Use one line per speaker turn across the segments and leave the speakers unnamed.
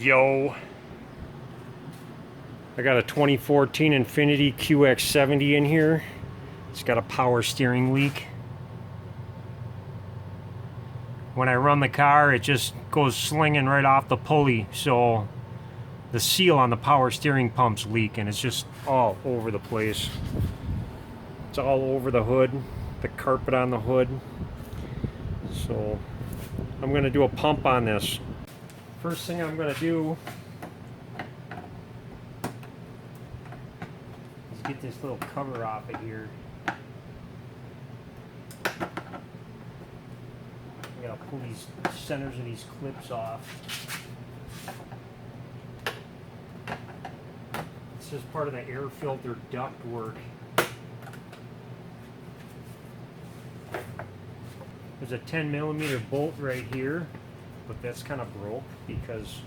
Yo, I got a 2014 Infiniti QX70 in here. It's got a power steering leak. When I run the car, it just goes slinging right off the pulley, so the seal on the power steering pump's leaking. It's just all over the place. It's all over the hood, the carpet on the hood. So I'm gonna do a pump on this. First thing I'm gonna do is get this little cover off of here. I gotta pull these centers of these clips off. It's just part of the air filter duct work. There's a 10mm bolt right here, but that's kind of broke because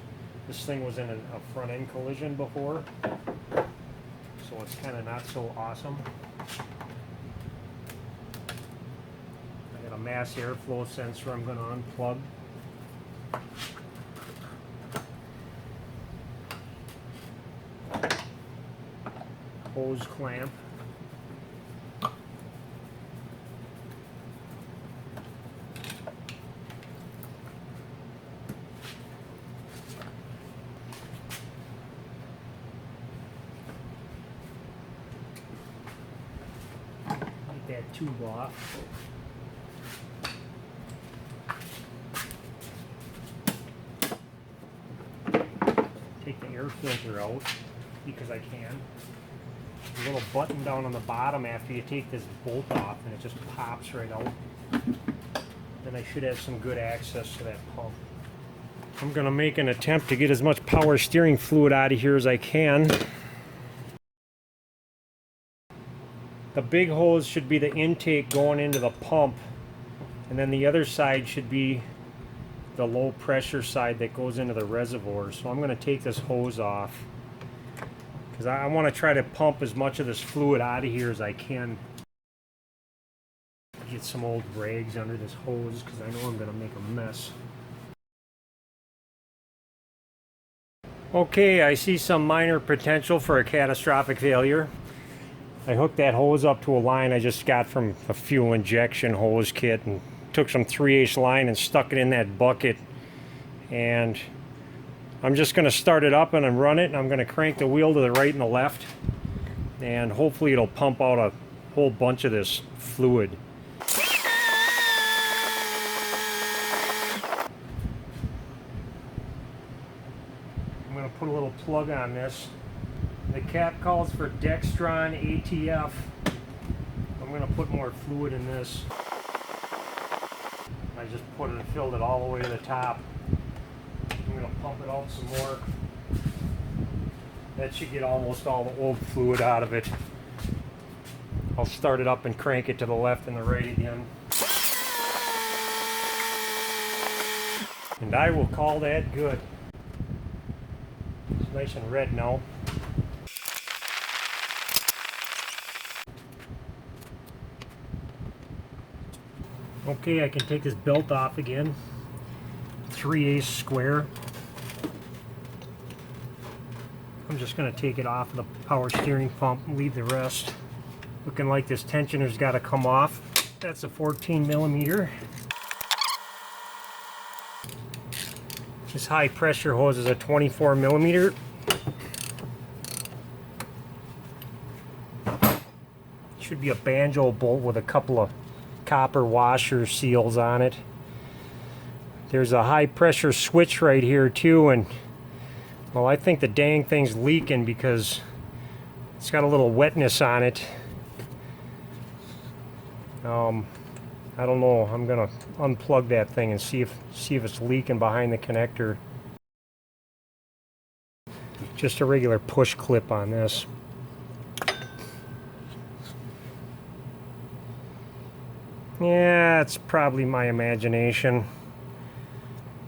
this thing was in a front end collision before, so it's kind of not so awesome. I got a mass airflow sensor I'm going to unplug. Hose clamp. That tube off. Take the air filter out because I can. There's a little button down on the bottom after you take this bolt off, and it just pops right out. Then I should have some good access to that pump. I'm going to make an attempt to get as much power steering fluid out of here as I can. The big hose should be the intake going into the pump, and then the other side should be the low pressure side that goes into the reservoir. So I'm going to take this hose off because I want to try to pump as much of this fluid out of here as I can. Get some old rags under this hose because I know I'm going to make a mess. Okay, I see some minor potential for a catastrophic failure. I hooked that hose up to a line I just got from a fuel injection hose kit and took some 3/8 line and stuck it in that bucket. And I'm just going to start it up and run it, and I'm going to crank the wheel to the right and the left, and hopefully it'll pump out a whole bunch of this fluid. I'm going to put a little plug on this. The cap calls for Dextron ATF. I'm going to put more fluid in this. I just put it and filled it all the way to the top. I'm going to pump it out some more. That should get almost all the old fluid out of it. I'll start it up and crank it to the left and the right again. And I will call that good. It's nice and red now. Okay, I can take this belt off again. 3/8 square. I'm just going to take it off of the power steering pump and leave the rest. Looking like this tensioner's got to come off. That's a 14mm. This high pressure hose is a 24mm. Should be a banjo bolt with a couple of copper washer seals on it. There's a high pressure switch right here too, and well, I think the dang thing's leaking because it's got a little wetness on it. I don't know. I'm gonna unplug that thing and see if it's leaking behind the connector. Just a regular push clip on this. Yeah, it's probably my imagination.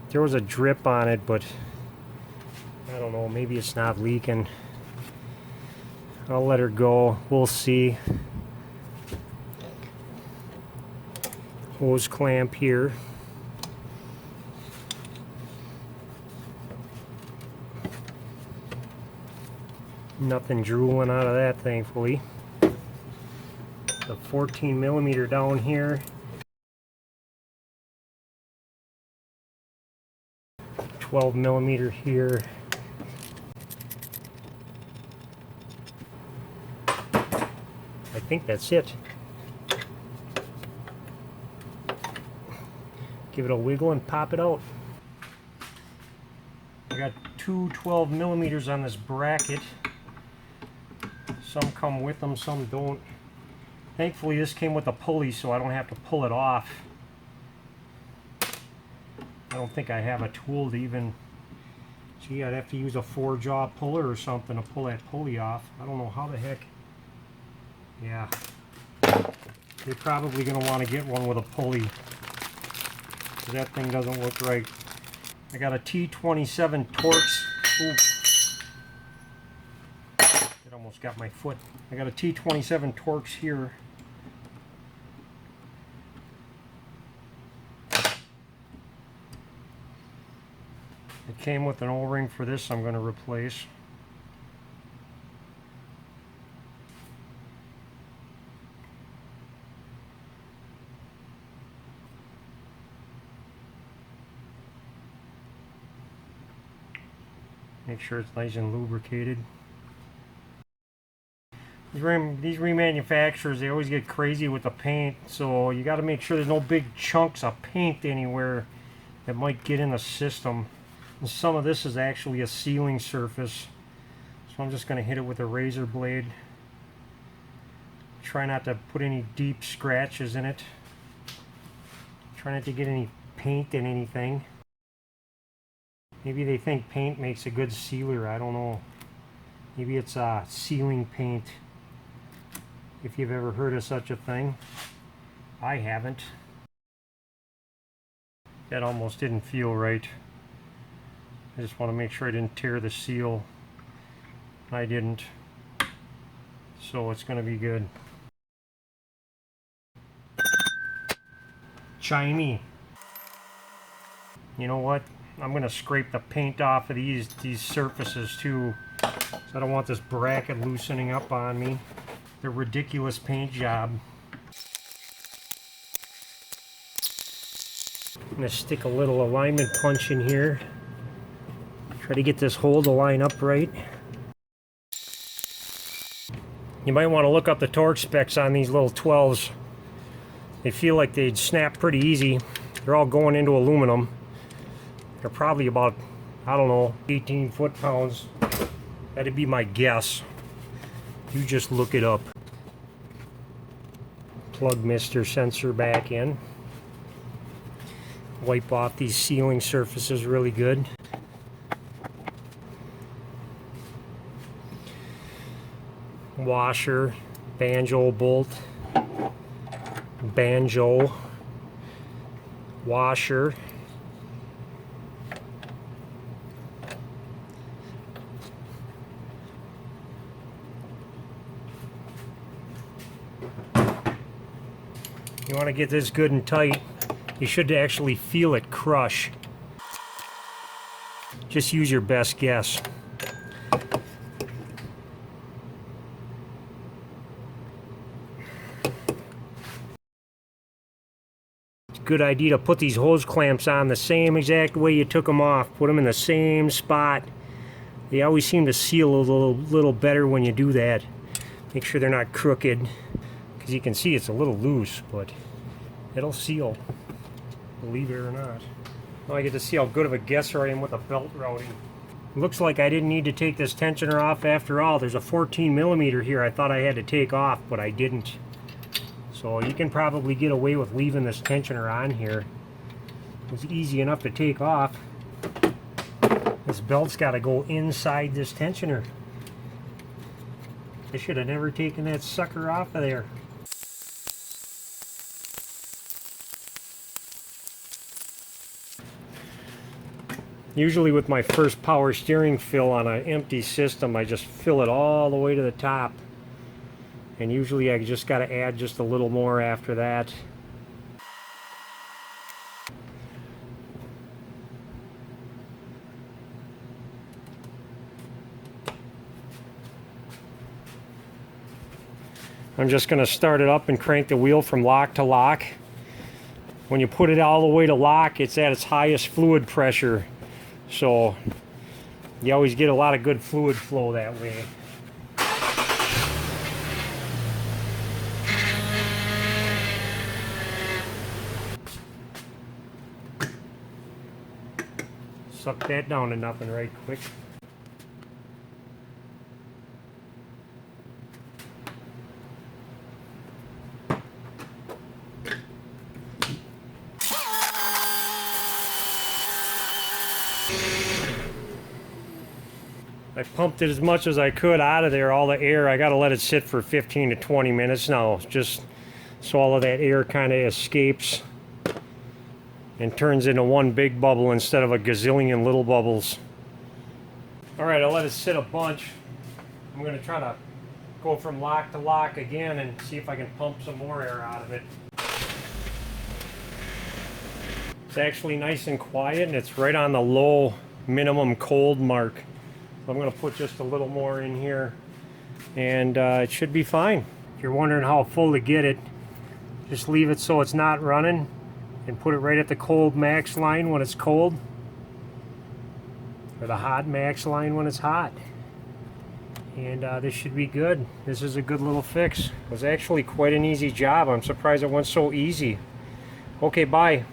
There was a drip on it, but I don't know, maybe it's not leaking. I'll let her go. We'll see. Hose clamp here. Nothing drooling out of that, thankfully. The 14 millimeter down here. 12 millimeter here. I think that's it. Give it a wiggle and pop it out. I got two 12 millimeters on this bracket. Some come with them, some don't. Thankfully this came with a pulley so I don't have to pull it off. I don't think I have a tool to even... Gee, I'd have to use a 4-jaw puller or something to pull that pulley off. I don't know how the heck... Yeah. You're probably going to want to get one with a pulley, because that thing doesn't look right. I got a T27 Torx. Ooh. It almost got my foot. I got a T27 Torx here. It came with an O-ring for this I'm going to replace. Make sure it's nice and lubricated. These remanufacturers, they always get crazy with the paint, so you got to make sure there's no big chunks of paint anywhere that might get in the system. And some of this is actually a sealing surface, so I'm just going to hit it with a razor blade. Try not to put any deep scratches in it. Try not to get any paint in anything. Maybe they think paint makes a good sealer, I don't know. Maybe it's sealing paint, if you've ever heard of such a thing. I haven't. That almost didn't feel right. I just want to make sure I didn't tear the seal. I didn't. So it's going to be good. Chimey. You know what? I'm going to scrape the paint off of these surfaces too. So I don't want this bracket loosening up on me. The ridiculous paint job. I'm going to stick a little alignment punch in here. Try to get this hole to line up right. You might want to look up the torque specs on these little 12s. They feel like they'd snap pretty easy. They're all going into aluminum. They're probably about, I don't know, 18 foot-pounds. That'd be my guess. You just look it up. Plug Mr. sensor back in. Wipe off these sealing surfaces really good. Washer, banjo bolt, banjo, washer. You want to get this good and tight, you should actually feel it crush. Just use your best guess. Good idea to put these hose clamps on the same exact way you took them off. Put them in the same spot. They always seem to seal a little better when you do that. Make sure they're not crooked, because you can see it's a little loose, but it'll seal, believe it or not. Well, I get to see how good of a guesser I am with the belt routing. Looks like I didn't need to take this tensioner off after all. There's a 14 millimeter here I thought I had to take off, but I didn't. So you can probably get away with leaving this tensioner on here. It's easy enough to take off. This belt's got to go inside this tensioner. I should have never taken that sucker off of there. Usually with my first power steering fill on an empty system, I just fill it all the way to the top. And usually I just got to add just a little more after that. I'm just going to start it up and crank the wheel from lock to lock. When you put it all the way to lock, it's at its highest fluid pressure, so you always get a lot of good fluid flow that way. Suck that down to nothing right quick. I pumped it as much as I could out of there, all the air. I got to let it sit for 15 to 20 minutes now, just so all of that air kind of escapes and turns into one big bubble instead of a gazillion little bubbles. All right, I'll let it sit a bunch. I'm going to try to go from lock to lock again and see if I can pump some more air out of it. It's actually nice and quiet, and it's right on the low minimum cold mark. So I'm going to put just a little more in here, and it should be fine. If you're wondering how full to get it, just leave it so it's not running and put it right at the cold max line when it's cold, or the hot max line when it's hot. And this should be good. This is a good little fix. It was actually quite an easy job. I'm surprised it went so easy. Okay, bye.